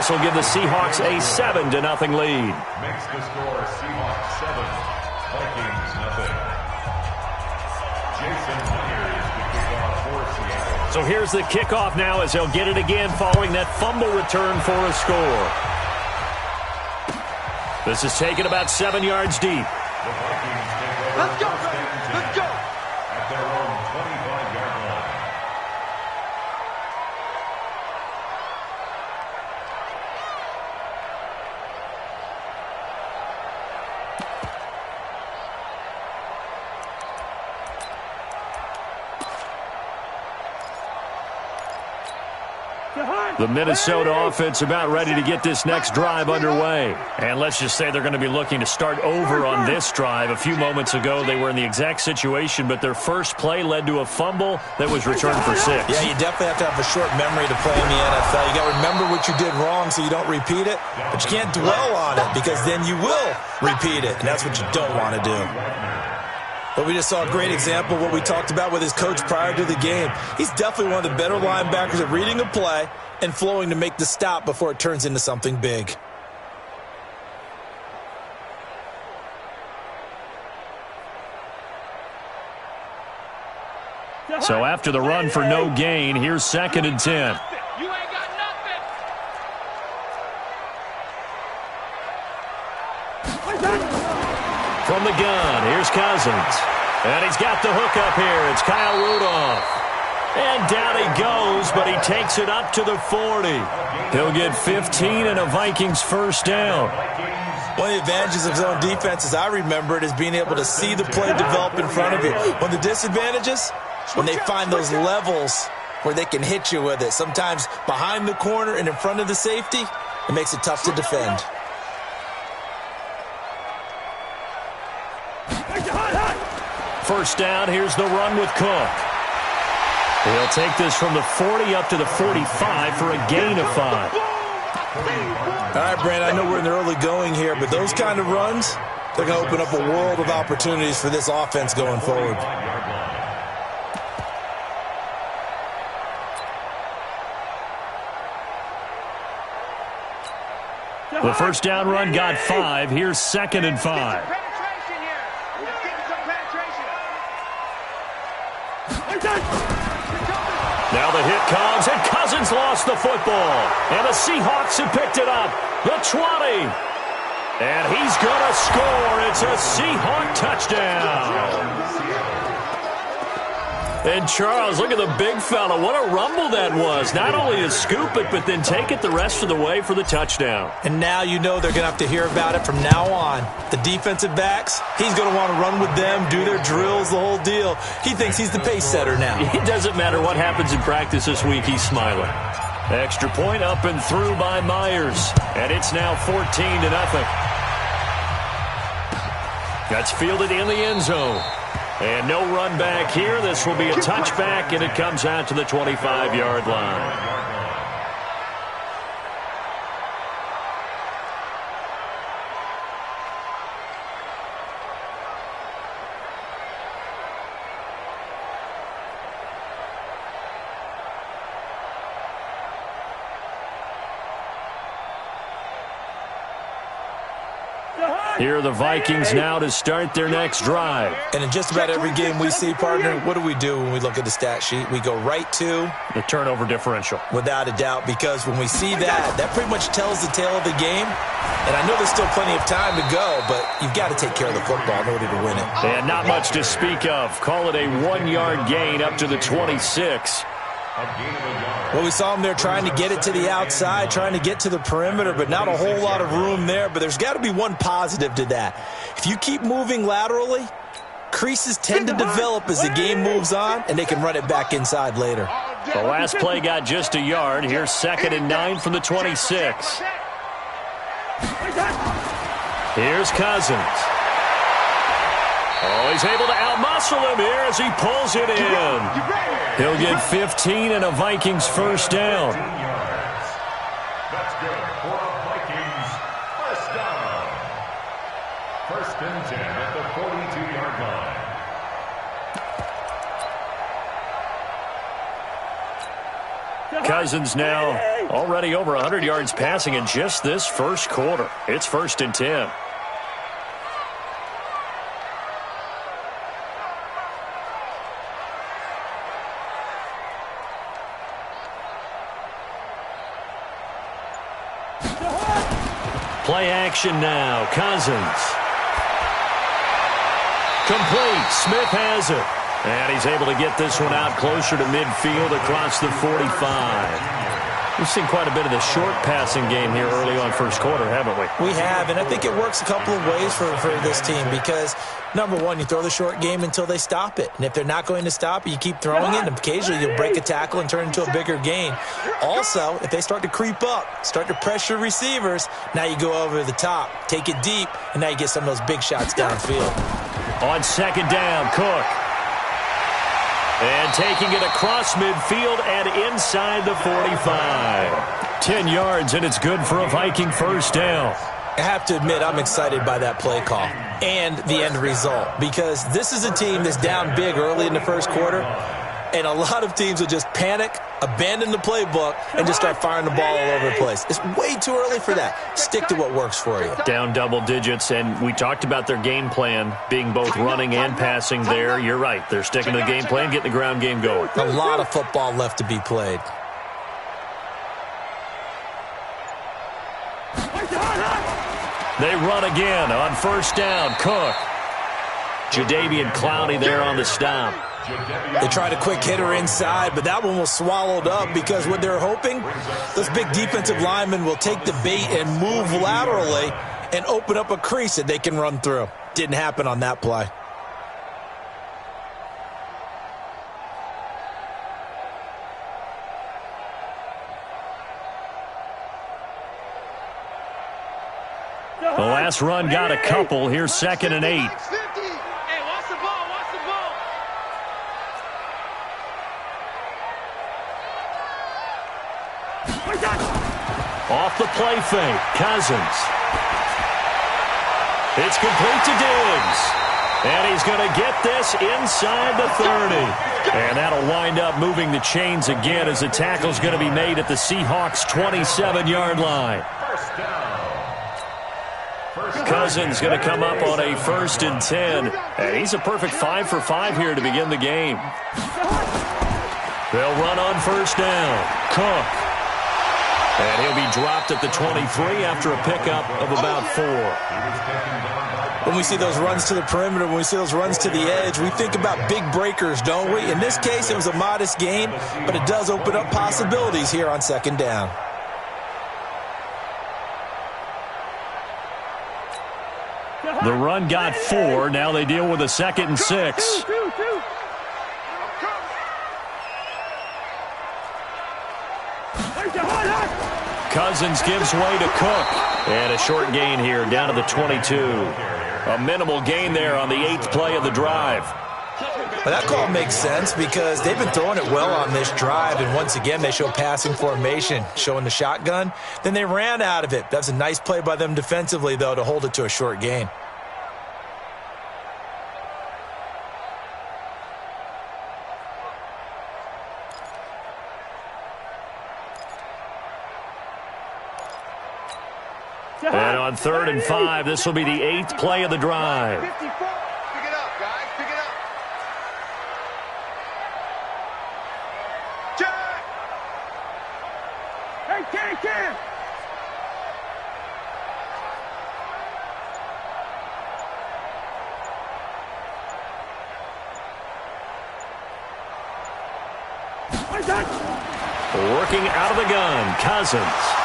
This will give the Seahawks a 7-0 lead. Makes the score Seahawks 7, Vikings nothing. Jason Myers, the kickoff for Seattle. So here's the kickoff now as they'll get it again following that fumble return for a score. This is taken about 7 yards deep. The Vikings take over. Let's go, let's go. At their own 25-yard line. The Minnesota offense about ready to get this next drive underway. And let's just say they're going to be looking to start over on this drive. A few moments ago, they were in the exact situation, but their first play led to a fumble that was returned for 6. Yeah, you definitely have to have a short memory to play in the NFL. You got to remember what you did wrong so you don't repeat it, but you can't dwell on it because then you will repeat it, and that's what you don't want to do. But we just saw a great example of what we talked about with his coach prior to the game. He's definitely one of the better linebackers at reading a play and flowing to make the stop before it turns into something big. So after the run for no gain, here's 2nd and 10. You ain't got nothing. From the gun, here's Cousins. And he's got the hook up here. It's Kyle Rudolph. And down he goes, but he takes it up to the 40. He'll get 15 and a Vikings first down. One of the advantages of zone defense, as I remember it, is being able to see the play develop in front of you. One of the disadvantages, when they find those levels where they can hit you with it, sometimes behind the corner and in front of the safety, it makes it tough to defend. First down, here's the run with Cook. He'll take this from the 40 up to the 45 for a gain of 5. All right, Brand, I know we're in the early going here, but those kind of runs, they're going to open up a world of opportunities for this offense going forward. The first down run got 5. Here's 2nd and 5. Now the hit comes, and Cousins lost the football. And the Seahawks have picked it up. The 20. And he's going to score. It's a Seahawk touchdown. And Charles, look at the big fella. What a rumble that was. Not only to scoop it, but then take it the rest of the way for the touchdown. And now you know they're going to have to hear about it from now on. The defensive backs, he's going to want to run with them, do their drills, the whole deal. He thinks he's the pace setter now. It doesn't matter what happens in practice this week, he's smiling. Extra point up and through by Myers. And it's now 14-0. That's fielded in the end zone. And no run back here. This will be a touchback, and it comes out to the 25-yard line. Here are the Vikings now to start their next drive. And in just about every game we see, partner, what do when we look at the stat sheet? We go right to the turnover differential. Without a doubt, because when we see that, that pretty much tells the tale of the game. And I know there's still plenty of time to go, but you've got to take care of the football in order to win it. And not much to speak of. Call it a 1-yard gain up to the 26. Well, we saw him there trying to get it to the outside, trying to get to the perimeter, but not a whole lot of room there. But there's got to be one positive to that. If you keep moving laterally, creases tend to develop as the game moves on, and they can run it back inside later. The last play got just a yard. Here's 2nd and 9 from the 26. Here's Cousins. Oh, he's able to outmuscle him here as he pulls it in. He'll get 15 and a Vikings first down. That's good for a Vikings first down. 1st and 10 at the 42-yard line. Cousins now already over 100 yards passing in just this first quarter. It's 1st and 10. Play action now. Cousins. Complete. Smith has it. And he's able to get this one out closer to midfield across the 45. We've seen quite a bit of the short passing game here early on first quarter, haven't we? We have, and I think it works a couple of ways for this team because, number one, you throw the short game until they stop it. And if they're not going to stop it, you keep throwing it, and occasionally you'll break a tackle and turn it into a bigger gain. Also, if they start to creep up, start to pressure receivers, now you go over the top, take it deep, and now you get some of those big shots downfield. On 2nd down, Cook. And taking it across midfield and inside the 45. 10 yards, and it's good for a Viking first down. I have to admit, I'm excited by that play call and the end result because this is a team that's down big early in the first quarter, and a lot of teams will just panic, abandon the playbook, and just start firing the ball all over the place. It's way too early for that. Stick to what works for you. Down double digits, and we talked about their game plan being both running and passing there. You're right. They're sticking to the game plan, getting the ground game going. A lot of football left to be played. They run again on 1st down. Cook. Jadeveon Clowney there on the stop. They tried a quick hitter inside, but that one was swallowed up because what they're hoping, this big defensive lineman will take the bait and move laterally and open up a crease that they can run through. Didn't happen on that play. The last run got a couple. Here's 2nd and 8. Hey, watch the ball, watch the ball. Off the play fake. Cousins. It's complete to Diggs. And he's going to get this inside the 30. And that'll wind up moving the chains again as the tackle's going to be made at the Seahawks' 27-yard line. Cousins going to come up on a 1st and 10. And he's a perfect 5 for 5 here to begin the game. They'll run on 1st down. Cook. And he'll be dropped at the 23 after a pickup of about 4. When we see those runs to the perimeter, when we see those runs to the edge, we think about big breakers, don't we? In this case, it was a modest gain, but it does open up possibilities here on 2nd down. The run got 4. Now they deal with a 2nd and 6. Cousins gives way to Cook. And a short gain here down to the 22. A minimal gain there on the 8th play of the drive. Well, that call makes sense because they've been throwing it well on this drive, and once again they show passing formation, showing the shotgun. Then they ran out of it. That's a nice play by them defensively, though, to hold it to a short gain. And on 3rd and 5, this will be the 8th play of the drive. 54. Pick it up, guys. Pick it up. Jack! Hey, Ken! Working out of the gun, Cousins.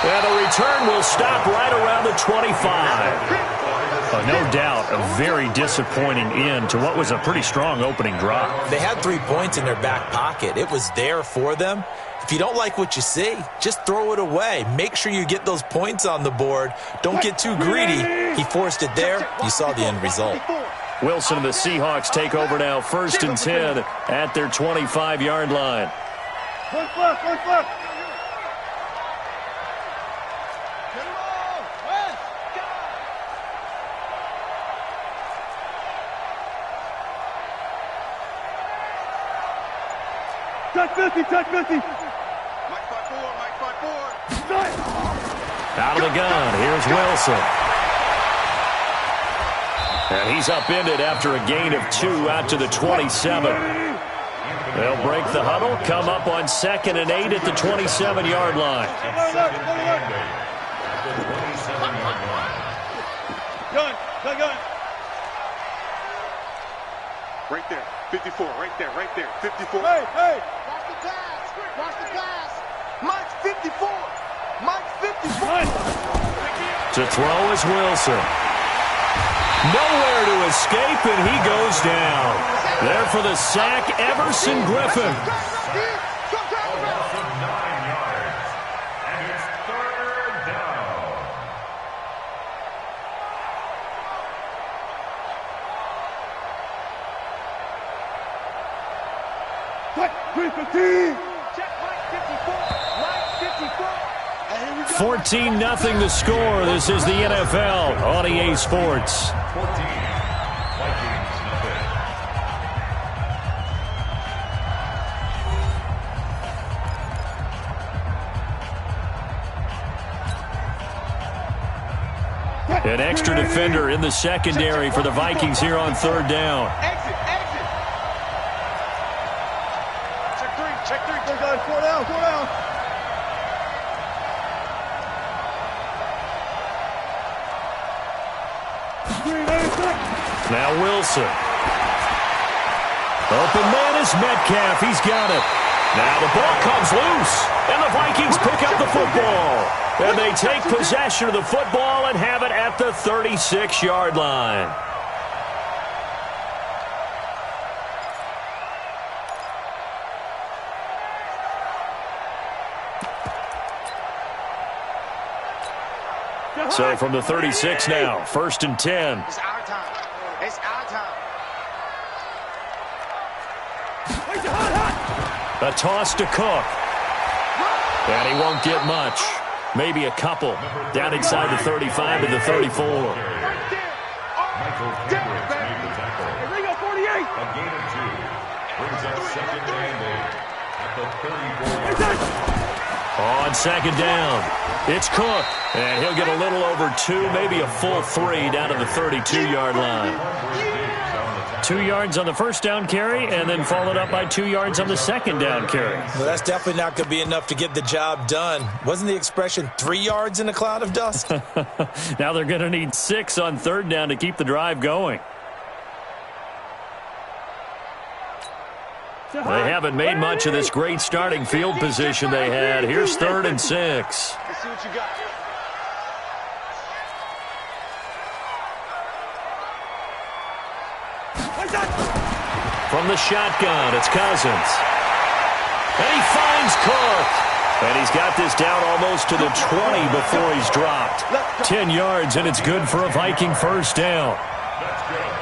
And the return will stop right around the 25. No doubt, a very disappointing end to what was a pretty strong opening drive. They had 3 points in their back pocket. It was there for them. If you don't like what you see, just throw it away. Make sure you get those points on the board. Don't get too greedy. He forced it there. You saw the end result. Wilson and the Seahawks take over now, 1st and 10 at their 25-yard line. One foot. Touch 50, touch 50. Mike 5-4, Mike 5-4. Out of the gun, here's Wilson. And he's upended after a gain of 2 out to the 27. They'll break the huddle, come up on 2nd and 8 at the 27-yard line. Gun. Right there, 54, right there, 54. Hey! Watch the pass. Mike's 54. To throw is Wilson. Nowhere to escape, and he goes down. There for the sack, Everson Griffin. Loss of 9 yards. And it's 3rd down. Check 315. Check Mike 54. Mike 54. 14-0 the score. This is the NFL on EA Sports. 14. Vikings nothing. An extra defender in the secondary for the Vikings here on 3rd down. Exit. Check 3. Go down, 4 down. Now Wilson. Open man is Metcalf. He's got it. Now the ball comes loose, and the Vikings pick up the football. And they take possession of the football and have it at the 36-yard line. So from the 36 now, 1st and 10. It's our time. A toss to Cook. And he won't get much. Maybe a couple. Down inside the 35 and the 34. Michael Kendricks made the tackle. A gain of 2. Brings up 2nd and 8 at the 34. On 2nd down, it's Cook. And he'll get a little over 2, maybe a full 3 down to the 32-yard line. 2 yards on the 1st down carry, and then followed up by 2 yards on the 2nd down carry. Well, that's definitely not going to be enough to get the job done. Wasn't the expression 3 yards in a cloud of dust? Now they're going to need 6 on 3rd down to keep the drive going. They haven't made much of this great starting field position they had. Here's 3rd and 6. Let's see what you got. From the shotgun, it's Cousins. And he finds Cook. And he's got this down almost to the 20 before he's dropped. 10 yards, and it's good for a Viking 1st down.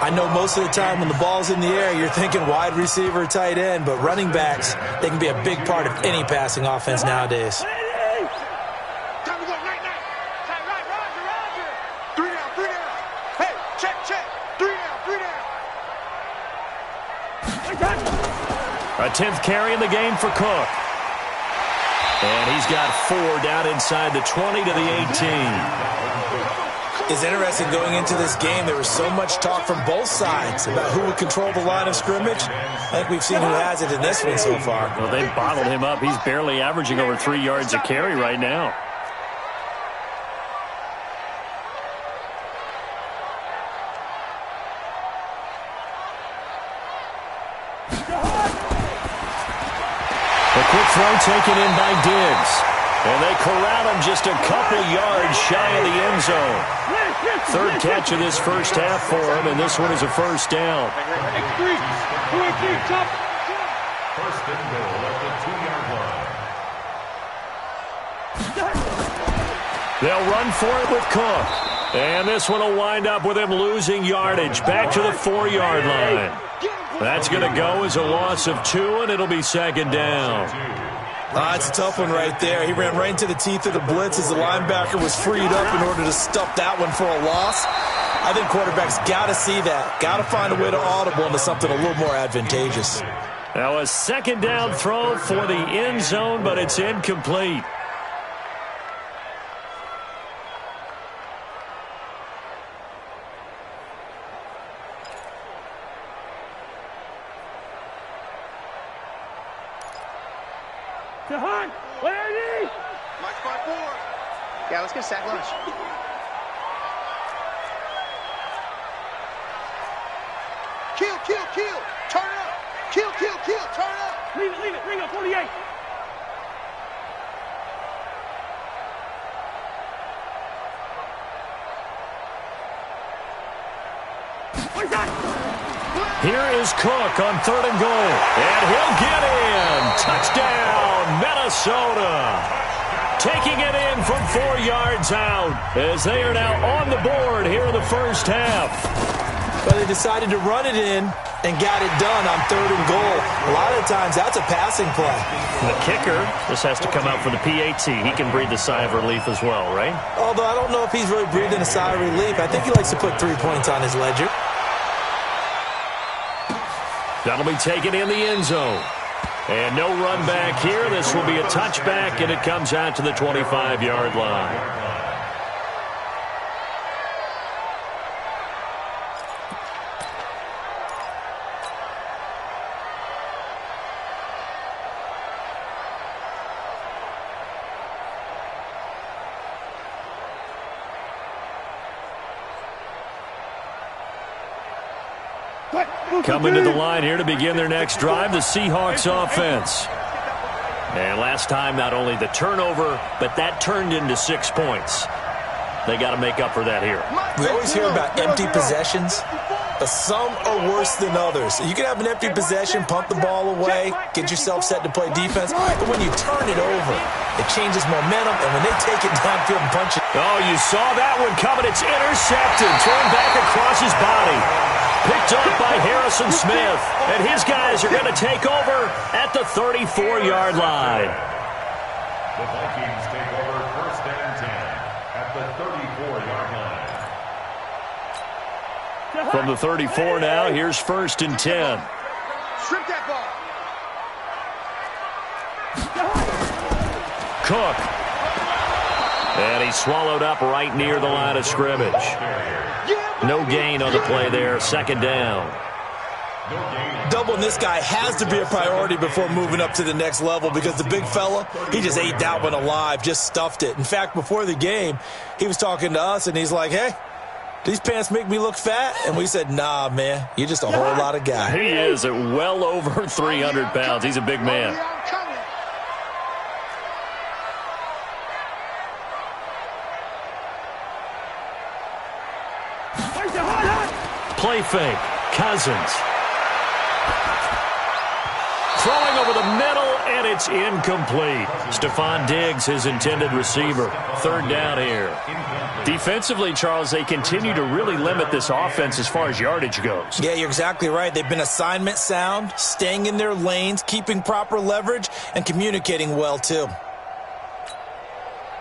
I know most of the time when the ball's in the air, you're thinking wide receiver, tight end, but running backs, they can be a big part of any passing offense nowadays. Time to go, night. Roger. 3 down. Hey, check. 3 down. A 10th carry in the game for Cook. And he's got 4 down inside the 20 to the 18. It's interesting going into this game. There was so much talk from both sides about who would control the line of scrimmage. I think we've seen who has it in this one so far. Well, they've bottled him up. He's barely averaging over 3 yards a carry right now. The quick throw taken in by Diggs. And they corral him just a couple yards shy of the end zone. 3rd catch of this 1st half for him, and this one is a 1st down. 1st and goal at the 2-yard line. They'll run for it with Cook. And this one will wind up with him losing yardage back to the 4-yard line. That's going to go as a loss of 2, and it'll be 2nd down. It's a tough one right there. He ran right into the teeth of the blitz as the linebacker was freed up in order to stuff that one for a loss. I think quarterbacks got to see that. Got to find a way to audible into something a little more advantageous. Now a second down throw for the end zone, but it's incomplete. Yeah, let's get sack lunch. Kill. Turn up. Kill. Turn up. Leave it. Bring up 48. Here is Cook on 3rd and goal. And he'll get in. Touchdown, Minnesota. Taking it in from 4 yards out as they are now on the board here in the first half. But they decided to run it in and got it done on 3rd and goal. A lot of times that's a passing play. The kicker, this has to come out for the PAT. He can breathe a sigh of relief as well, right? Although I don't know if he's really breathing a sigh of relief. I think he likes to put 3 points on his ledger. That'll be taken in the end zone. And no run back here. This will be a touchback, and it comes out to the 25-yard line. Coming to the line here to begin their next drive, the Seahawks offense. And last time, not only the turnover, but that turned into 6 points. They got to make up for that here. We always hear about empty possessions, but some are worse than others. You can have an empty possession, pump the ball away, get yourself set to play defense, but when you turn it over, it changes momentum, and when they take it downfield and punch it. Oh, you saw that one coming. It's intercepted, thrown back across his body. Picked up by Harrison Smith, and his guys are going to take over at the 34-yard line. The Vikings take over 1st and 10 at the 34-yard line. From the 34 now, here's 1st and 10. Strip that ball. Cook. And he swallowed up right near the line of scrimmage. No gain on the play there, 2nd down. Doubling this guy has to be a priority before moving up to the next level because the big fella, he just ate that one alive, just stuffed it. In fact, before the game, he was talking to us, and he's like, hey, these pants make me look fat? And we said, nah, man, you're just a whole lot of guy. He is at well over 300 pounds. He's a big man. Play fake. Cousins. Throwing over the middle, and it's incomplete. Stephon Diggs, his intended receiver. 3rd down here. Defensively, Charles, they continue to really limit this offense as far as yardage goes. Yeah, you're exactly right. They've been assignment sound, staying in their lanes, keeping proper leverage, and communicating well, too.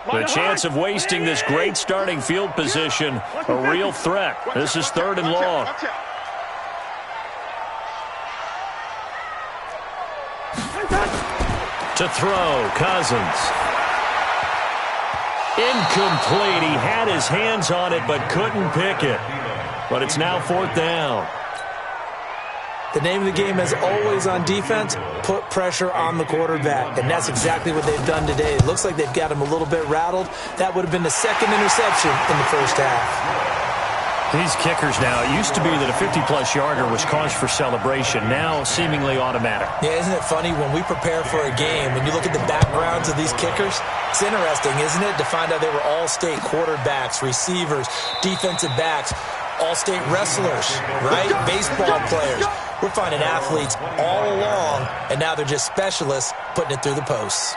The chance of wasting this great starting field position, a real threat. This is 3rd and long. To throw, Cousins. Incomplete. He had his hands on it but couldn't pick it. But it's now 4th down. The name of the game, as always on defense, put pressure on the quarterback. And that's exactly what they've done today. It looks like they've got him a little bit rattled. That would have been the 2nd interception in the first half. These kickers now, it used to be that a 50-plus yarder was cause for celebration. Now seemingly automatic. Yeah, isn't it funny when we prepare for a game, when you look at the backgrounds of these kickers, it's interesting, isn't it, to find out they were all-state quarterbacks, receivers, defensive backs, all-state wrestlers, right? Baseball players. We're finding athletes all along, and now they're just specialists putting it through the posts.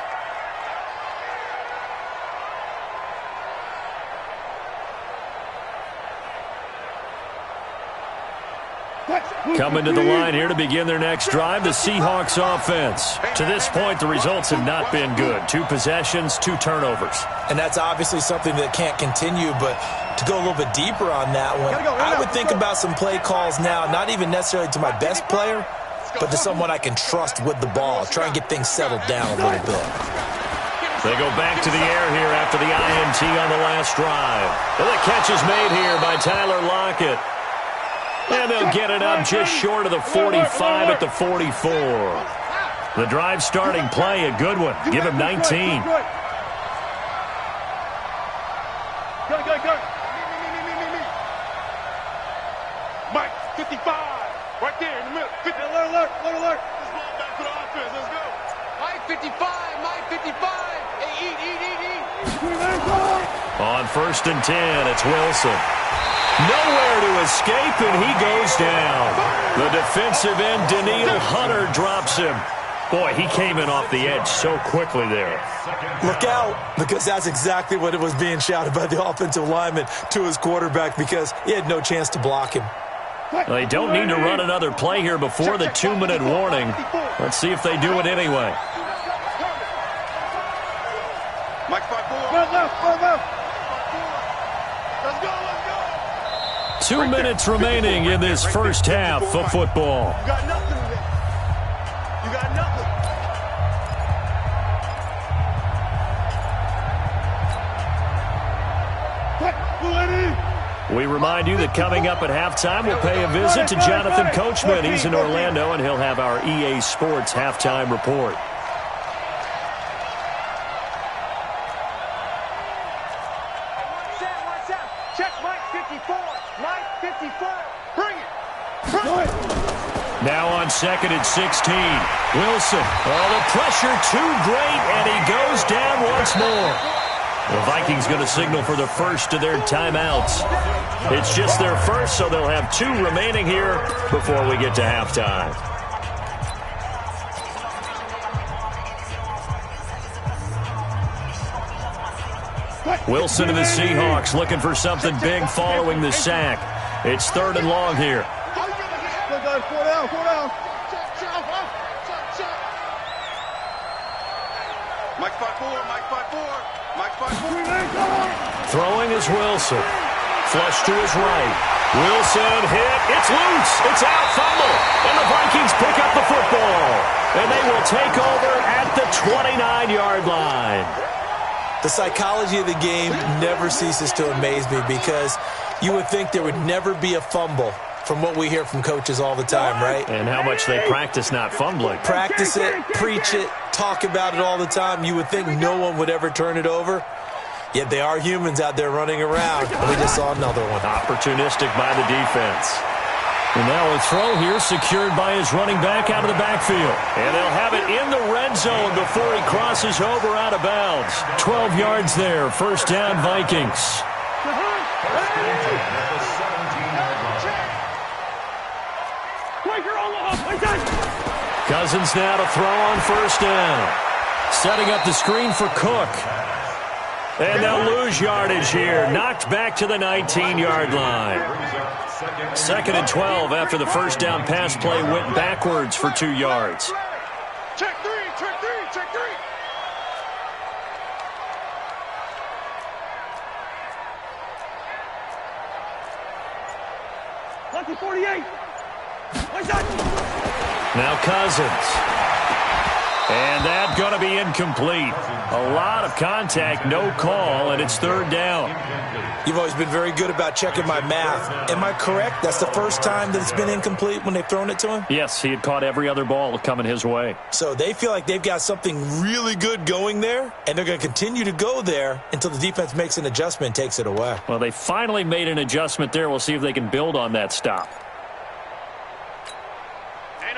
Coming to the line here to begin their next drive, the Seahawks offense. To this point, the results have not been good. 2 possessions, 2 turnovers. And that's obviously something that can't continue, but to go a little bit deeper on that one, I would think about some play calls now, not even necessarily to my best player, but to someone I can trust with the ball. Try and get things settled down a little bit. They go back to the air here after the INT on the last drive. And the catch is made here by Tyler Lockett. And they'll get it up just short of the 45 at the 44. The drive starting play, a good one. Give him 19. Go. Mike, 55. Right there in the middle. 50. Alert. Let's ball back to the offense. Let's go. Mike, 55. Mike, 55. Hey, eat. On 1st and 10, it's Wilson. Nowhere to escape, and he goes down. The defensive end, Daniil Hunter, drops him. Boy, he came in off the edge so quickly there. Look out, because that's exactly what it was being shouted by the offensive lineman to his quarterback, because he had no chance to block him. They don't need to run another play here before the 2-minute warning. Let's see if they do it anyway. Mike, 5-4. Left. Let's go. 2 minutes remaining in this first half of football. You got nothing today. You got nothing. We remind you that coming up at halftime, we'll pay a visit to Jonathan Coachman. He's in Orlando, and he'll have our EA Sports halftime report. Check Mike 54. Mike 54. Bring it. Now on 2nd and 16. Wilson. Oh, the pressure too great, and he goes down once more. The Vikings going to signal for the first of their timeouts. It's just their first, so they'll have 2 remaining here before we get to halftime. Wilson and the Seahawks looking for something big following the sack. It's 3rd and long here. Four down. Mike 5-4. Throwing is Wilson. Flush to his right. Wilson hit. It's loose. It's out. Fumble. And the Vikings pick up the football. And they will take over at the 29-yard line. The psychology of the game never ceases to amaze me, because you would think there would never be a fumble from what we hear from coaches all the time, right? And how much they practice not fumbling. Practice it, preach it, talk about it all the time. You would think no one would ever turn it over. Yet they are humans out there running around. And we just saw another one. Opportunistic by the defense. And now a throw here secured by his running back out of the backfield. And they'll have it in the red zone before he crosses over out of bounds. 12 yards there. First down, Vikings. Cousins now to throw on first down. Setting up the screen for Cook. And they'll lose yardage here. Knocked back to the 19-yard line. 2nd and 12 after the first down pass play went backwards for 2 yards. Check three. 48. Now Cousins. And that's going to be incomplete. A lot of contact, no call, and it's 3rd down. You've always been very good about checking my math. Am I correct? That's the first time that it's been incomplete when they've thrown it to him? Yes, he had caught every other ball coming his way. So they feel like they've got something really good going there, and they're going to continue to go there until the defense makes an adjustment and takes it away. Well, they finally made an adjustment there. We'll see if they can build on that stop.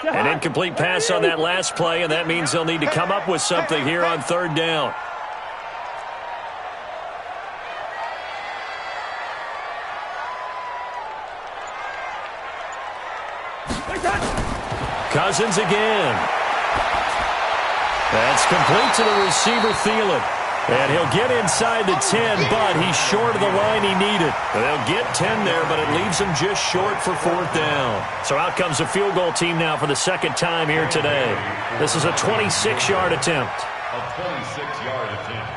An incomplete pass on that last play, and that means they'll need to come up with something here on 3rd down. Cousins again. That's complete to the receiver, Thielen. And he'll get inside the 10, but he's short of the line he needed. They'll get 10 there, but it leaves him just short for 4th down. So out comes a field goal team now for the 2nd time here today. This is a 26-yard attempt. A 26-yard attempt.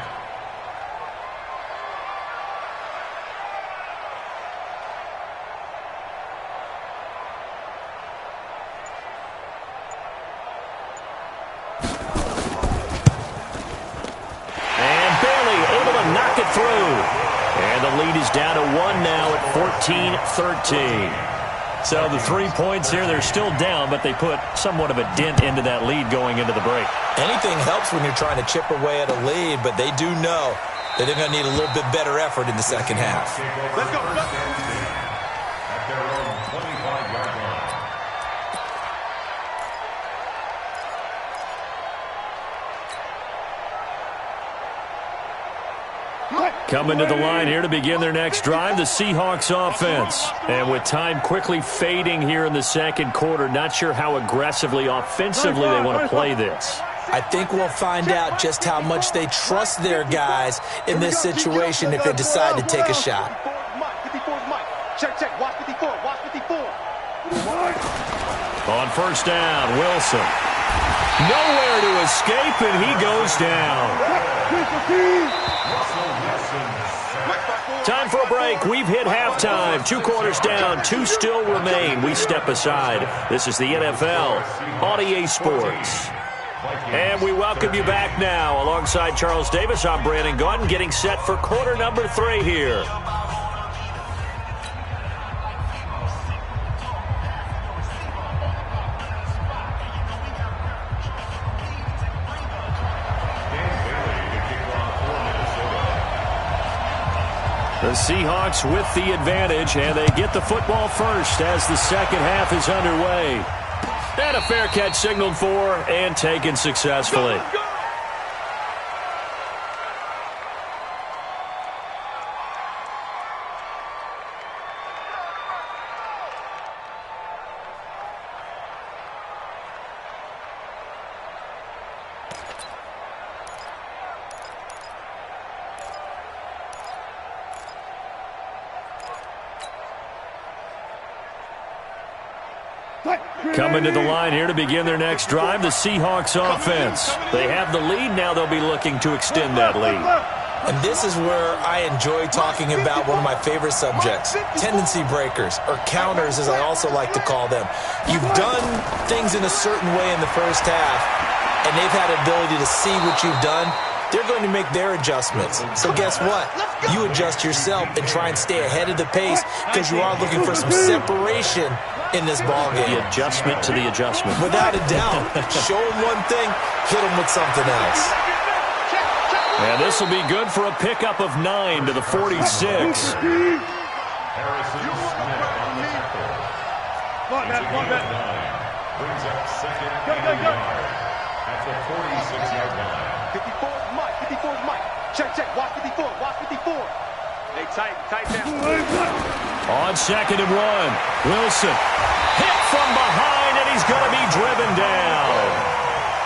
it through. And the lead is down to 1 now at 14-13. So the 3 points here, they're still down, but they put somewhat of a dent into that lead going into the break. Anything helps when you're trying to chip away at a lead, but they do know that they're going to need a little bit better effort in the second half. Let's go. At their own 25-yard line. Coming to the line here to begin their next drive, the Seahawks offense. And with time quickly fading here in the second quarter, not sure how aggressively, offensively they want to play this. I think we'll find out just how much they trust their guys in this situation if they decide to take a shot. 54's Mike. Check. Watch 54. Watch 54. On first down, Wilson. Nowhere to escape, and he goes down. Time for a break. We've hit halftime. 2 quarters down. 2 still remain. We step aside. This is the NFL on EA Sports. And we welcome you back now. Alongside Charles Davis, I'm Brandon Gaudin, getting set for quarter number 3 here. The Seahawks with the advantage, and they get the football first as the second half is underway. And a fair catch signaled for and taken successfully. Coming to the line here to begin their next drive, the Seahawks offense. They have the lead now. They'll be looking to extend that lead. And this is where I enjoy talking about one of my favorite subjects, tendency breakers, or counters as I also like to call them. You've done things in a certain way in the first half, and they've had an ability to see what you've done. They're going to make their adjustments. So guess what? You adjust yourself and try and stay ahead of the pace because you are looking for some separation in this ballgame. The adjustment to the adjustment. Without a doubt. Show them one thing, hit them with something else. And this will be good for a pickup of 9 to the 46. Harrison Smith on the tackle. Brings up second and yard at the 46-yard line. 54's Mike. Check. Watch 54. Watch 54. Hey, tight down. On 2nd and 1, Wilson hit from behind, and he's going to be driven down.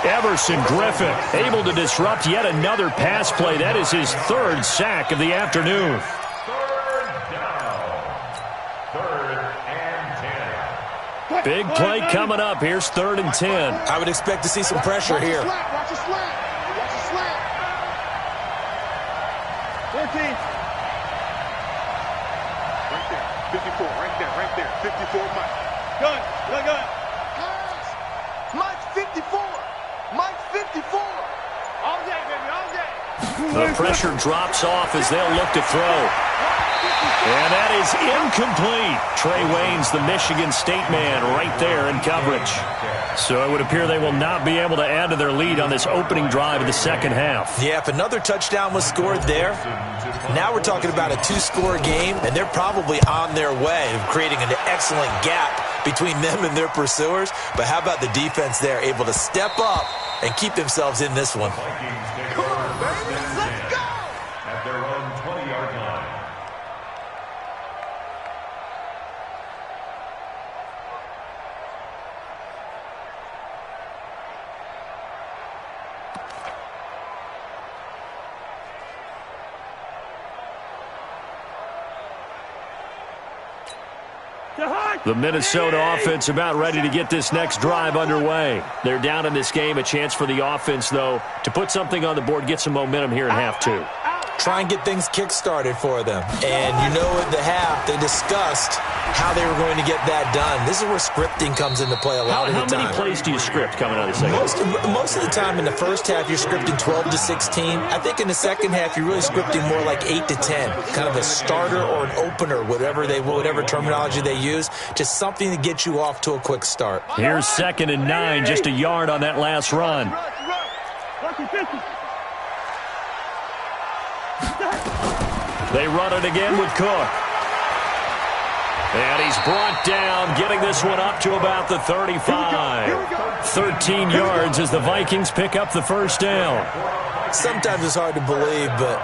Everson Griffin able to disrupt yet another pass play. That is his 3rd sack of the afternoon. 3rd down. 3rd and 10. Big play coming up. Here's 3rd and 10. I would expect to see some pressure here. Watch the slant. 14. Right there. 54. Right there. 54, Mike. Gun. Pass. Mike 54. Mike 54. All day, baby. All day. The pressure drops off as they'll look to throw. And that is incomplete. Trey Waynes, the Michigan State man, right there in coverage. So it would appear they will not be able to add to their lead on this opening drive of the second half. Yeah, if another touchdown was scored there, now we're talking about a 2-score game, and they're probably on their way of creating an excellent gap between them and their pursuers. But how about the defense there, able to step up and keep themselves in this one? Come on, baby. Let's go. At their own 20-yard line. The Minnesota offense about ready to get this next drive underway. They're down in this game. A chance for the offense, though, to put something on the board, get some momentum here in half 2. try and get things kick-started for them. And you know at the half, they discussed how they were going to get that done. This is where scripting comes into play a lot of the time. How many plays do you script coming out of the second? Most of the time in the first half, you're scripting 12 to 16. I think in the second half, you're really scripting more like 8 to 10, kind of a starter or an opener, whatever terminology they use, just something to get you off to a quick start. Here's 2nd and 9, just a yard on that last run. They run it again with Cook. And he's brought down, getting this one up to about the 35. 13 yards as the Vikings pick up the first down. Sometimes it's hard to believe, but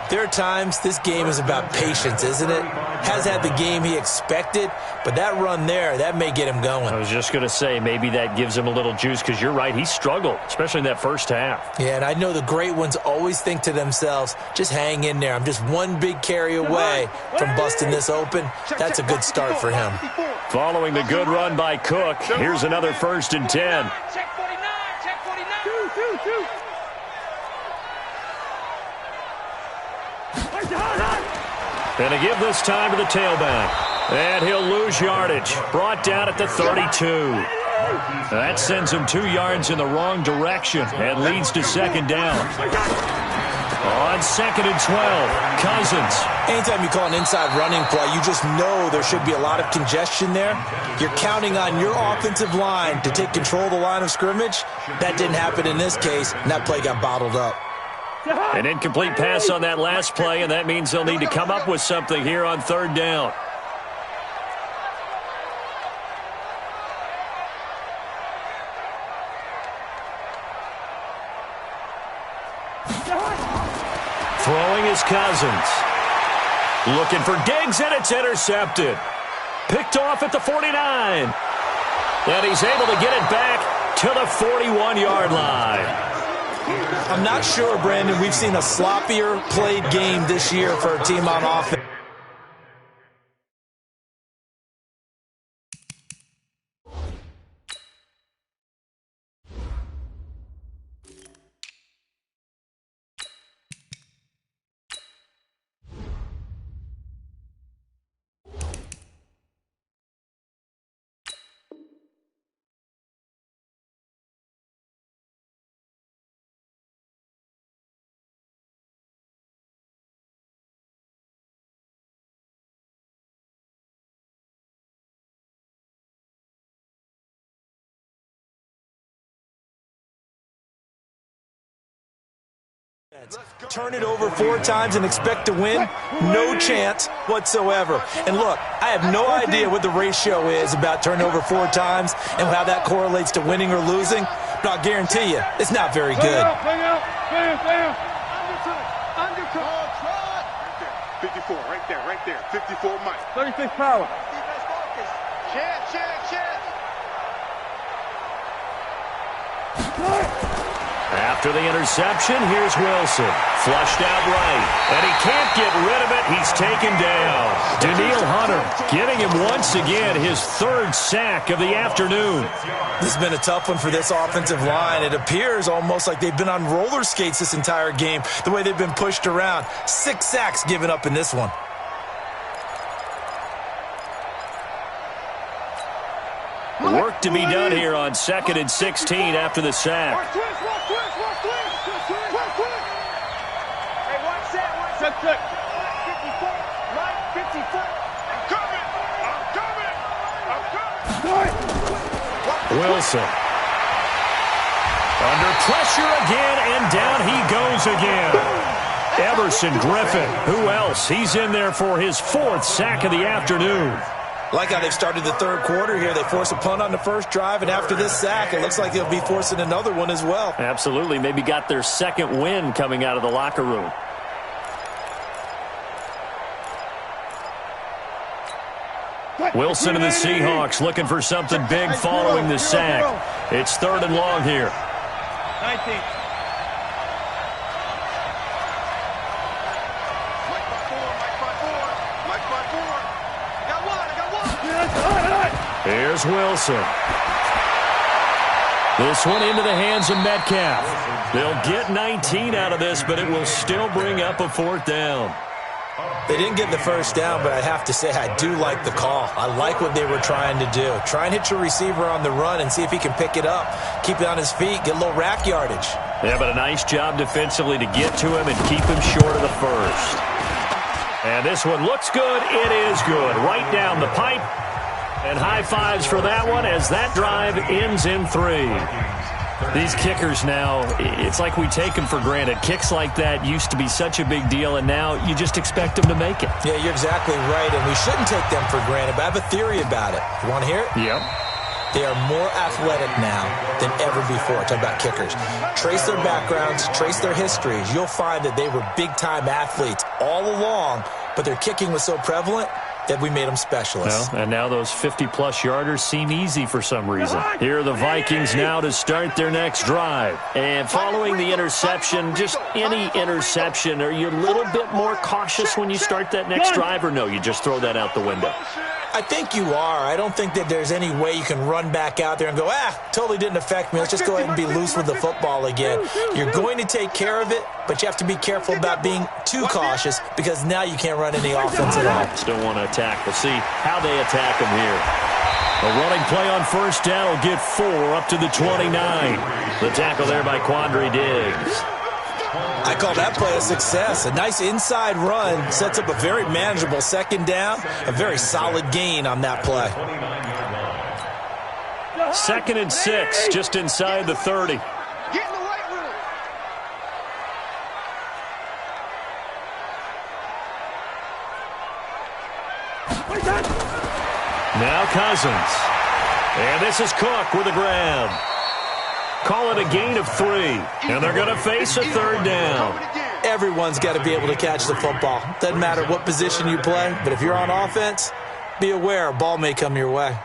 there are times this game is about patience, isn't it? Has had the game he expected, but that run there, that may get him going. I was just going to say, maybe that gives him a little juice, because you're right, he struggled, especially in that first half. Yeah, and I know the great ones always think to themselves, just hang in there. I'm just one big carry away from busting this open. That's a good start for him. Following the good run by Cook, here's another 1st and 10. Check 49, check 49. And to give this time to the tailback. And he'll lose yardage. Brought down at the 32. That sends him 2 yards in the wrong direction and leads to 2nd down. On 2nd and 12, Cousins. Anytime you call an inside running play, you just know there should be a lot of congestion there. You're counting on your offensive line to take control of the line of scrimmage. That didn't happen in this case, and that play got bottled up. An incomplete pass on that last play, and that means they'll need to come up with something here on 3rd down. Throwing is Cousins. Looking for Diggs, and it's intercepted. Picked off at the 49. And he's able to get it back to the 41-yard line. I'm not sure, Brandon, we've seen a sloppier played game this year for a team on offense. Turn it over 4 times and expect to win? No chance whatsoever. And look, I have no idea what the ratio is about turning over 4 times and how that correlates to winning or losing, but I'll guarantee you, it's not very good. Undercut. 54, right there. 54, Mike. 36 power. Check. After the interception, here's Wilson. Flushed out right. And he can't get rid of it. He's taken down. Danielle Hunter getting him once again his 3rd sack of the afternoon. This has been a tough one for this offensive line. It appears almost like they've been on roller skates this entire game, the way they've been pushed around. 6 sacks given up in this one. Work to be done here on 2nd and 16 after the sack. Hey, watch that. Check. 54. Mike, 54. I'm coming. Wilson. Under pressure again, and down he goes again. Everson Griffin. Who else? He's in there for his 4th sack of the afternoon. Like how they've started the 3rd quarter here. They force a punt on the first drive, and after this sack, it looks like they'll be forcing another one as well. Absolutely. Maybe got their 2nd win coming out of the locker room. Wilson and the Seahawks looking for something big following the sack. It's 3rd and long here. 19. Here's Wilson. This one into the hands of Metcalf. They'll get 19 out of this, but it will still bring up a 4th down. They didn't get the first down, but I have to say I do like the call. I like what they were trying to do. Try and hit your receiver on the run and see if he can pick it up. Keep it on his feet, get a little rack yardage. Yeah, but a nice job defensively to get to him and keep him short of the first. And this one looks good. It is good. Right down the pipe. And high fives for that one as that drive ends in 3. These kickers now, it's like we take them for granted. Kicks like that used to be such a big deal, and now you just expect them to make it. Yeah, you're exactly right, and we shouldn't take them for granted, but I have a theory about it. You want to hear it? Yep. They are more athletic now than ever before. Talk about kickers. Trace their backgrounds, trace their histories. You'll find that they were big-time athletes all along, but their kicking was so prevalent that we made them specialists. Well, and now those 50-plus yarders seem easy for some reason. Here are the Vikings now to start their next drive. And following the interception, just any interception, are you a little bit more cautious when you start that next drive, or no, you just throw that out the window? I think you are. I don't think that there's any way you can run back out there and go, totally didn't affect me. Let's just go ahead and be loose with the football again. You're going to take care of it, but you have to be careful about being too cautious because now you can't run any offense at all. Still want to attack. We'll see how they attack them here. A running play on first down will get 4 up to the 29. The tackle there by Quandre Diggs. I call that play a success. A nice inside run sets up a very manageable second down. A very solid gain on that play. 2nd and 6, just inside the 30. Get in the weight room. Now Cousins. And this is Cook with a grab. Call it a gain of 3. And they're going to face a 3rd down. Everyone's got to be able to catch the football. Doesn't matter what position you play, but if you're on offense, be aware a ball may come your way.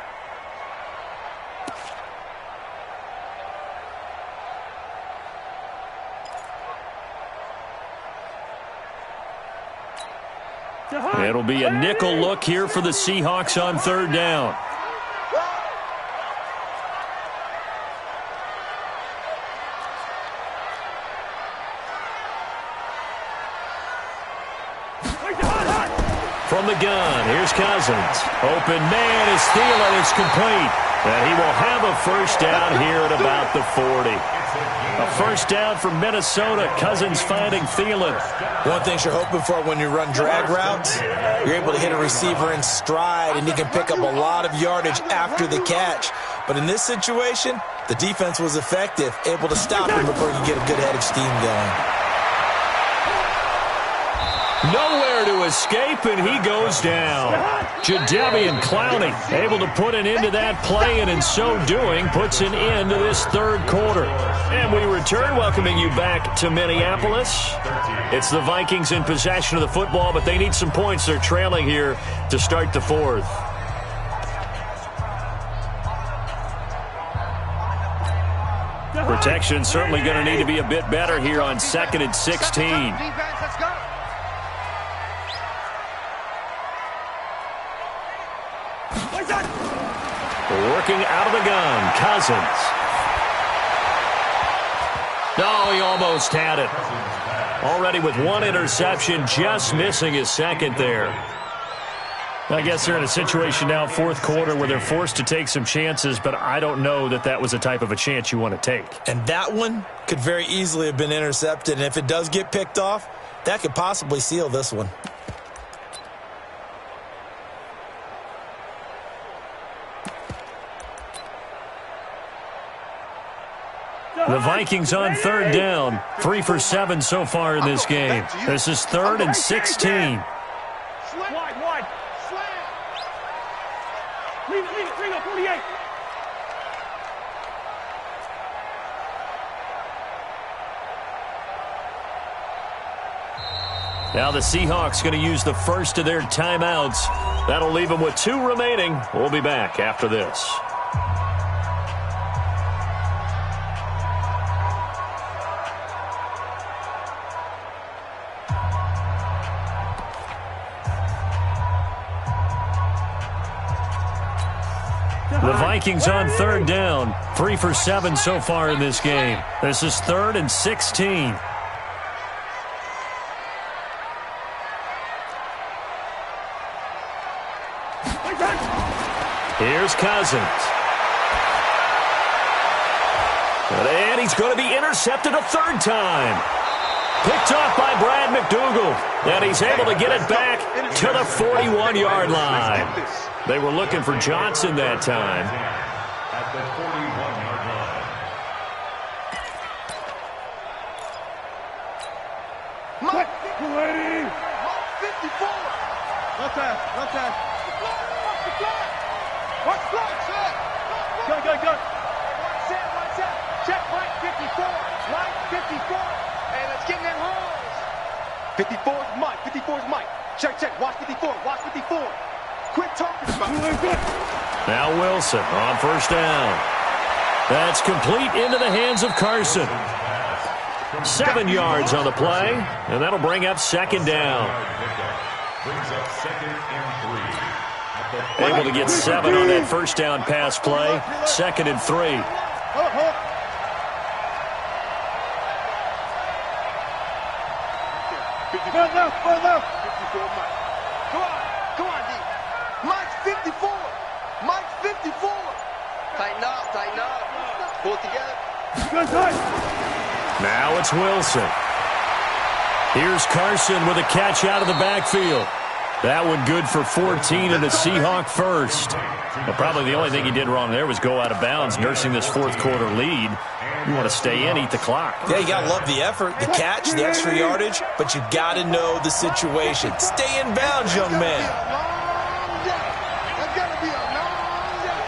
It'll be a nickel look here for the Seahawks on 3rd down. From the gun, here's Cousins. Open man is Thielen. It's complete. And he will have a first down here at about the 40. A first down for Minnesota. Cousins finding Thielen. One thing you're hoping for when you run drag routes, you're able to hit a receiver in stride, and he can pick up a lot of yardage after the catch. But in this situation, the defense was effective, able to stop him before he could get a good head of steam going. Nowhere to escape, and he goes down. Jadeveon Clowney able to put an end to that play, and in so doing, puts an end to this 3rd quarter. And we return, welcoming you back to Minneapolis. It's the Vikings in possession of the football, but they need some points. They're trailing here to start the 4th. Protection certainly going to need to be a bit better here on 2nd and 16. Working out of the gun, Cousins. Oh, he almost had it. Already with 1 interception, just missing his 2nd there. I guess they're in a situation now, 4th quarter, where they're forced to take some chances, but I don't know that that was the type of a chance you want to take. And that one could very easily have been intercepted, and if it does get picked off, that could possibly seal this one. The Vikings on 3rd down, 3 for 7 so far in this game. This is 3rd and 16. Wide. Leave it, bring up 48. Now the Seahawks going to use the first of their timeouts. That'll leave them with 2 remaining. We'll be back after this. The Vikings on third down. 3 for 7 so far in this game. This is 3rd and 16. Here's Cousins. And he's going to be intercepted a 3rd time. Picked off by Brad McDougal. And he's able to get it back to the 41-yard line. They were looking for Johnson that time. At the 41-yard line. Mike 54. No time. Watch block. Go. One set. Check Mike 54. Mike 54. And it's getting in holes. 54's Mike. Check. Watch 54. Quit talking about it. Now Wilson on first down. That's complete into the hands of Carson. 7 yards on the play, and that'll bring up 2nd down. Brings up 2nd and 3. Able to get 7 on that first down pass play. 2nd and 3. Hold. Go left. 54 Mike. Come on, D. Mike's 54. Tighten up. Pull it together. Now it's Wilson. Here's Carson with a catch out of the backfield. That one good for 14 and a Seahawk first. But probably the only thing he did wrong there was go out of bounds, nursing this 4th quarter lead. You want to stay in, eat the clock. Yeah, you got to love the effort, the catch, the extra yardage, but you got to know the situation. Stay in bounds, young man. That's got to be a long day.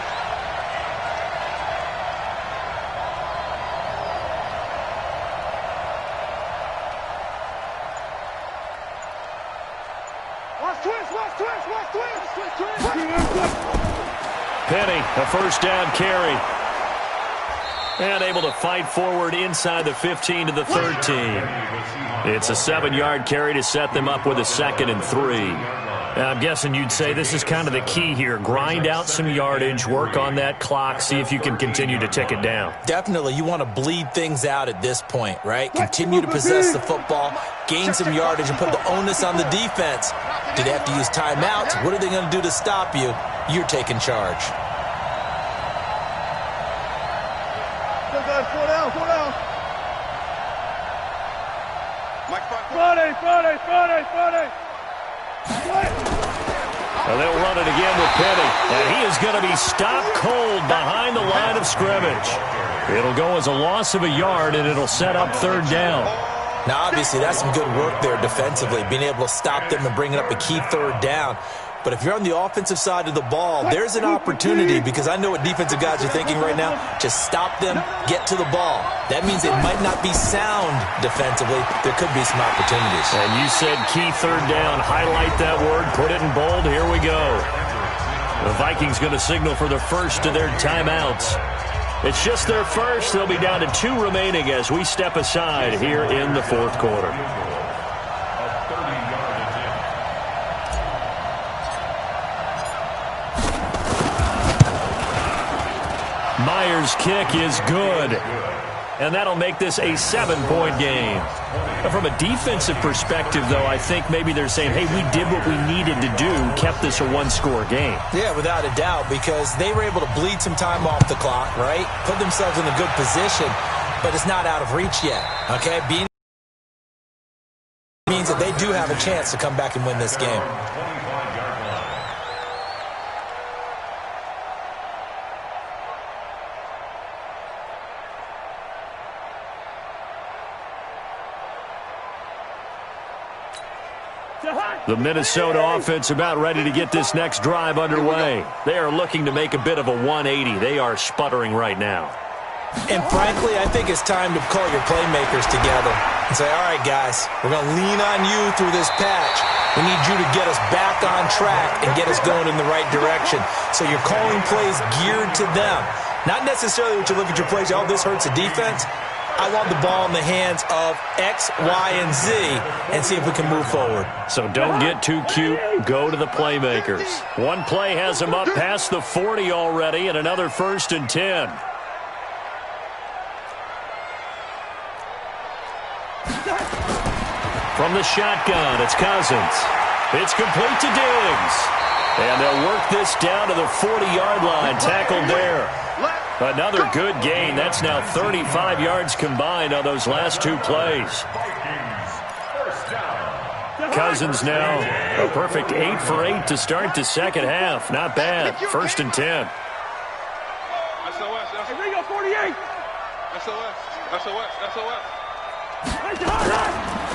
Watch twist. Penny, a first down carry. And able to fight forward inside the 15 to the 13. It's a 7-yard carry to set them up with a 2nd and 3. I'm guessing you'd say this is kind of the key here. Grind out some yardage, work on that clock, see if you can continue to tick it down. Definitely, you want to bleed things out at this point, right? Continue to possess the football, gain some yardage, and put the onus on the defense. Do they have to use timeouts? What are they going to do to stop you? You're taking charge. Four down. Mike, Friday. Well, they'll run it again with Penny. And he is going to be stopped cold behind the line of scrimmage. It'll go as a loss of a yard, and it'll set up 3rd down. Now, obviously, that's some good work there defensively, being able to stop them and bring it up a key 3rd down. But if you're on the offensive side of the ball, there's an opportunity, because I know what defensive guys are thinking right now. Just stop them, get to the ball. That means they might not be sound defensively. There could be some opportunities. And you said key 3rd down. Highlight that word. Put it in bold. Here we go. The Vikings going to signal for the first of their timeouts. It's just their first. They'll be down to 2 remaining as we step aside here in the 4th quarter. Myers' kick is good. And that'll make this a 7-point game. From a defensive perspective, though, I think maybe they're saying, hey, we did what we needed to do, kept this a 1-score game. Yeah, without a doubt, because they were able to bleed some time off the clock, right? Put themselves in a good position, but it's not out of reach yet, okay? Being means that they do have a chance to come back and win this game. The Minnesota offense about ready to get this next drive underway. They are looking to make a bit of a 180. They are sputtering right now. And frankly, I think it's time to call your playmakers together and say, all right, guys, we're going to lean on you through this patch. We need you to get us back on track and get us going in the right direction. So you're calling plays geared to them. Not necessarily what you look at your plays, oh, this hurts the defense. I want the ball in the hands of X, Y, and Z and see if we can move forward. So don't get too cute. Go to the playmakers. One play has them up past the 40 already, and another 1st and 10. From the shotgun, it's Cousins. It's complete to Diggs. And they'll work this down to the 40-yard line. Tackled there. Another good gain. That's now 35 yards combined on those last 2 plays. Cousins now a perfect 8 for 8 to start the second half. Not bad. 1st and 10. Hey, Ringo, 48. SOS.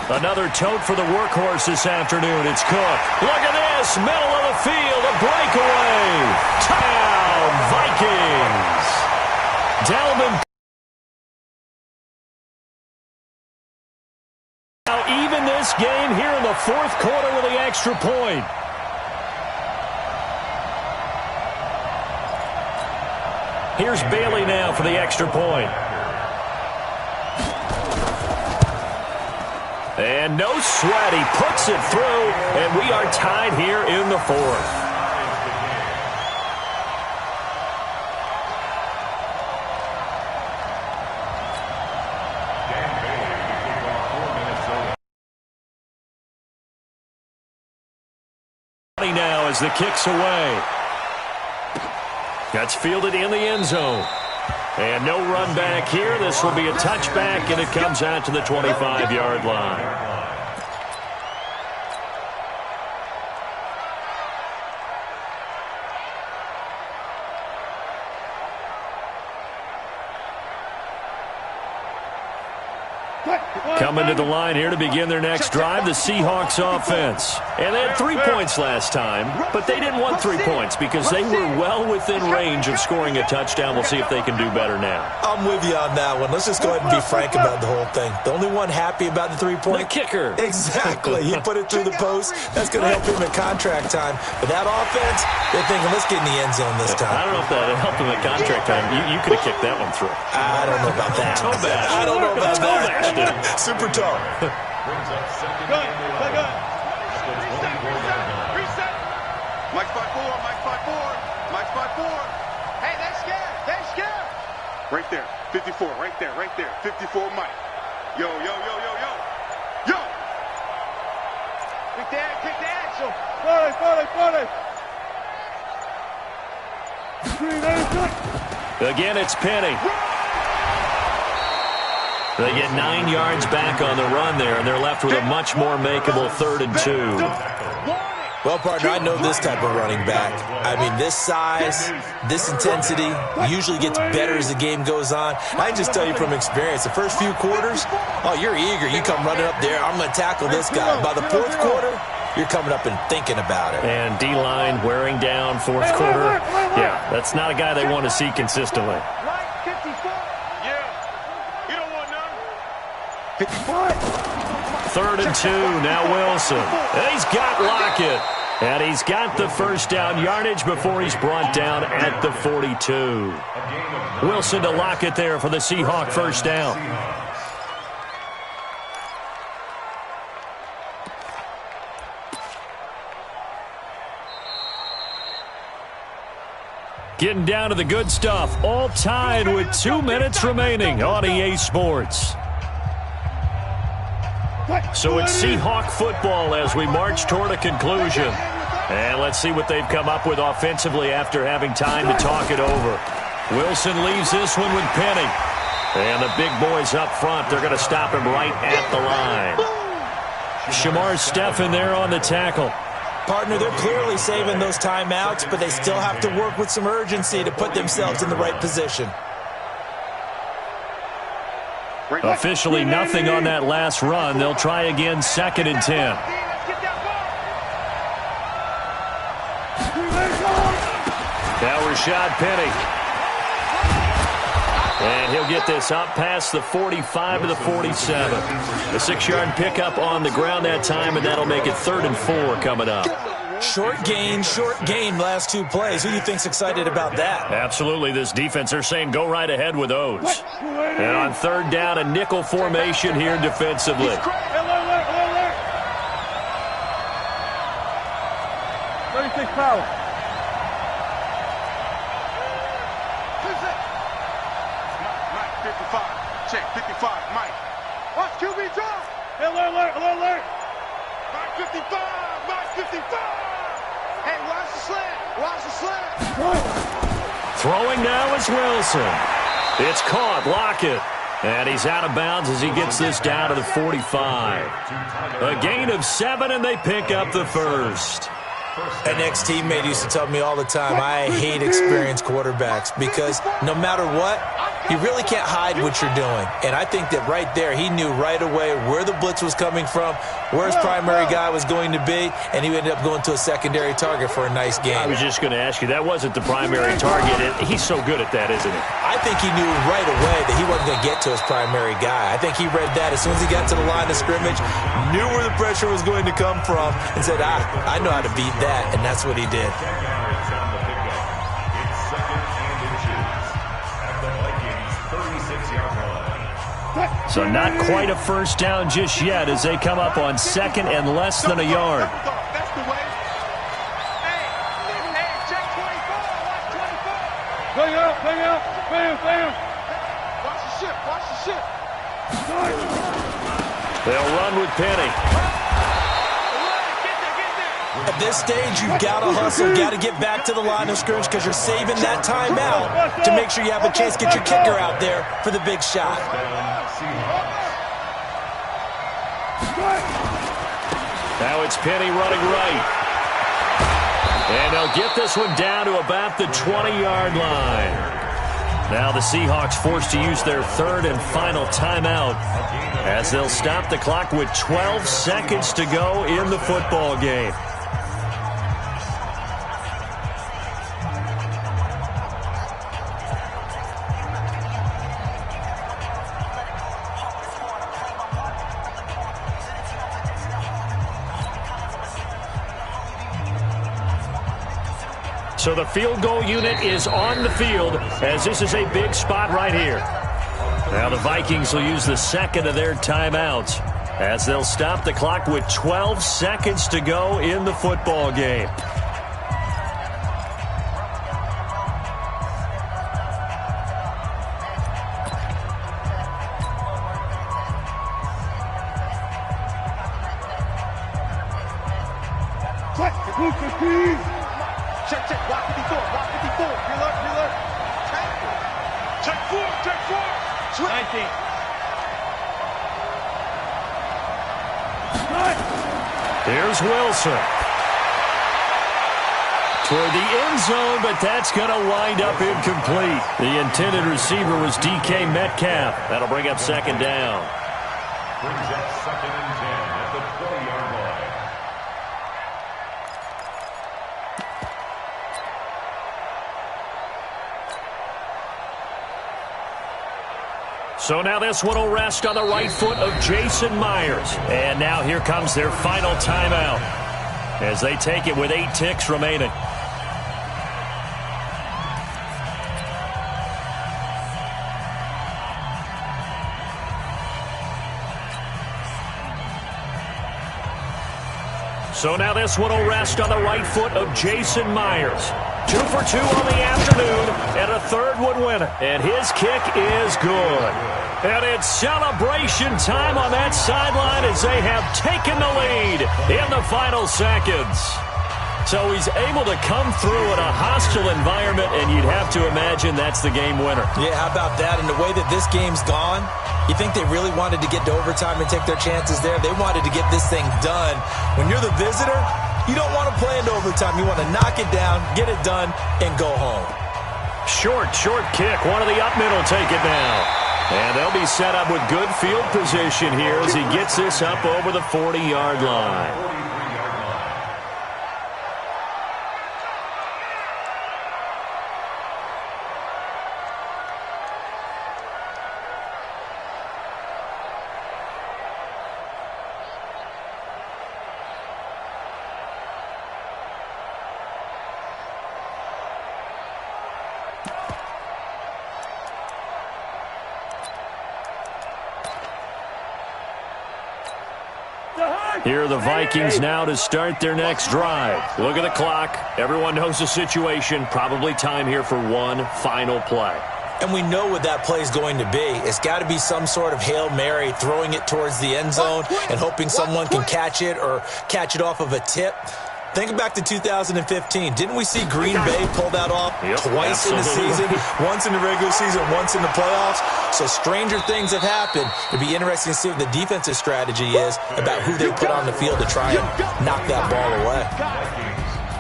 Another tote for the workhorse this afternoon. It's Cook. Look at this. Middle of the field. A breakaway. Touchdown, Vikings. Dalvin. Now even this game here in the 4th quarter with the extra point. Here's Bailey now for the extra point. And no sweat. He puts it through, and we are tied here in the 4th. Now as the kick's away. That's fielded in the end zone. And no run back here. This will be a touchback, and it comes out to the 25-yard line. Coming to the line here to begin their next drive, the Seahawks offense. And they had 3 points last time, but they didn't want 3 points because they were well within range of scoring a touchdown. We'll see if they can do better now. I'm with you on that one. Let's just go ahead and be frank about the whole thing. The only one happy about the 3-point? The kicker. Exactly. He put it through the post. That's going to help him in contract time. But that offense, they're thinking, let's get in the end zone this time. I don't know if that helped him in contract time. You could have kicked that one through. I don't know about that. Toe bash. I don't know about that. Super toe. Gun. Mike's 5'4". Mike's 5'4". Hey, they're scared. Right there. 54. Right there. 54 Mike. Yo. Kick the axle. 40. Again, it's Penny. They get 9 yards back on the run there, and they're left with a much more makeable 3rd and 2. Well, partner, I know this type of running back. I mean, this size, this intensity usually gets better as the game goes on. I can just tell you from experience, the first few quarters, you're eager. You come running up there, I'm going to tackle this guy. By the 4th quarter, you're coming up and thinking about it. And D-line wearing down 4th quarter. Yeah, that's not a guy they want to see consistently. 3rd and 2, now Wilson. And he's got Lockett. And he's got the first down yardage before he's brought down at the 42. Wilson to Lockett there for the Seahawk first down. Getting down to the good stuff. All tied with 2 minutes remaining on EA Sports. So it's Seahawk football as we march toward a conclusion. And let's see what they've come up with offensively after having time to talk it over. Wilson leaves this one with Penny. And the big boys up front, they're going to stop him right at the line. Shamar Stephen there on the tackle. Partner, they're clearly saving those timeouts, but they still have to work with some urgency to put themselves in the right position. Officially nothing on that last run. They'll try again 2nd and 10. Now Rashad Penny. And he'll get this up past the 45 to the 47. A 6-yard pickup on the ground that time, and that'll make it 3rd and 4 coming up. Short gain, last 2 plays. Who do you think's excited about that? Absolutely. This defense, they're saying go right ahead with those. And on 3rd down, a nickel formation here defensively. 36 power. Mike, 55. Check, 55, Mike. Watch QB drop. Alert. Mike, 55. Mike, 55. Hey, watch the slant. Throwing now is Wilson. It's caught. Lockett. And he's out of bounds as he gets this down to the 45. A gain of 7, and they pick up the first. An ex-teammate used to tell me all the time, I hate experienced quarterbacks because no matter what, you really can't hide what you're doing. And I think that right there, he knew right away where the blitz was coming from, where his primary guy was going to be, and he ended up going to a secondary target for a nice game. I was just going to ask you, that wasn't the primary target. He's so good at that, isn't he? I think he knew right away that he wasn't going to get to his primary guy. I think he read that as soon as he got to the line of scrimmage, knew where the pressure was going to come from, and said, I know how to beat that, and that's what he did. So not quite a first down just yet as they come up on 2nd and less than a yard. That's the way. Hey, check 24. Watch 24. Bang out. Bam. Watch the ship. They'll run with Penny. At this stage, you've got to hustle, got to get back to the line of scrimmage because you're saving that timeout to make sure you have a chance to get your kicker out there for the big shot. Now it's Penny running right. And they'll get this one down to about the 20-yard line. Now the Seahawks forced to use their 3rd and final timeout as they'll stop the clock with 12 seconds to go in the football game. So the field goal unit is on the field as this is a big spot right here. Now the Vikings will use the 2nd of their timeouts as they'll stop the clock with 12 seconds to go in the football game. Check. Block 54. Reload. Check 4. 19. Here's Wilson. Toward the end zone, but that's going to wind up incomplete. The intended receiver was DK Metcalf. That'll bring up 2nd down. Brings up 2nd and 10 at the 20-yard line. So now this one will rest on the right foot of Jason Myers. And now here comes their final timeout as they take it with 8 ticks remaining. So now this one will rest on the right foot of Jason Myers. 2 for 2 on the afternoon, and a 3rd would win it. And his kick is good. And it's celebration time on that sideline as they have taken the lead in the final seconds. So he's able to come through in a hostile environment, and you'd have to imagine that's the game winner. Yeah, how about that? And the way that this game's gone, you think they really wanted to get to overtime and take their chances there? They wanted to get this thing done. When you're the visitor, you don't want to play into overtime. You want to knock it down, get it done, and go home. Short kick. One of the up middle take it now. And they'll be set up with good field position here as he gets this up over the 40-yard line. Here are the Vikings now to start their next drive. Look at the clock. Everyone knows the situation. Probably time here for one final play. And we know what that play is going to be. It's got to be some sort of Hail Mary, throwing it towards the end zone and hoping someone can catch it or catch it off of a tip. Think back to 2015. Didn't we see Green Bay pull that off twice in the season? Once in the regular season, once in the playoffs. So stranger things have happened. It'd be interesting to see what the defensive strategy is about who they put on the field to try and knock that ball away.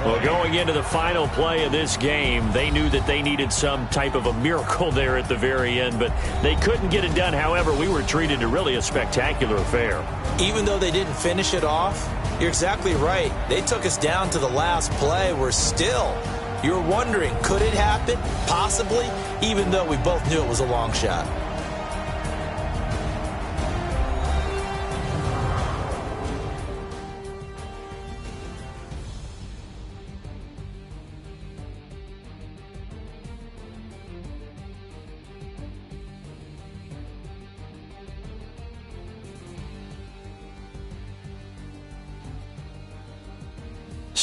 Well, going into the final play of this game, they knew that they needed some type of a miracle there at the very end, but they couldn't get it done. However, we were treated to really a spectacular affair. Even though they didn't finish it off, you're exactly right. They took us down to the last play. We're still, you're wondering, could it happen? Possibly, even though we both knew it was a long shot.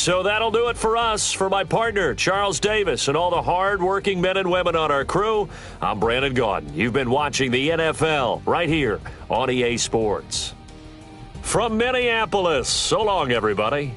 So that'll do it for us. For my partner, Charles Davis, and all the hard-working men and women on our crew, I'm Brandon Gaudin. You've been watching the NFL right here on EA Sports. From Minneapolis, so long, everybody.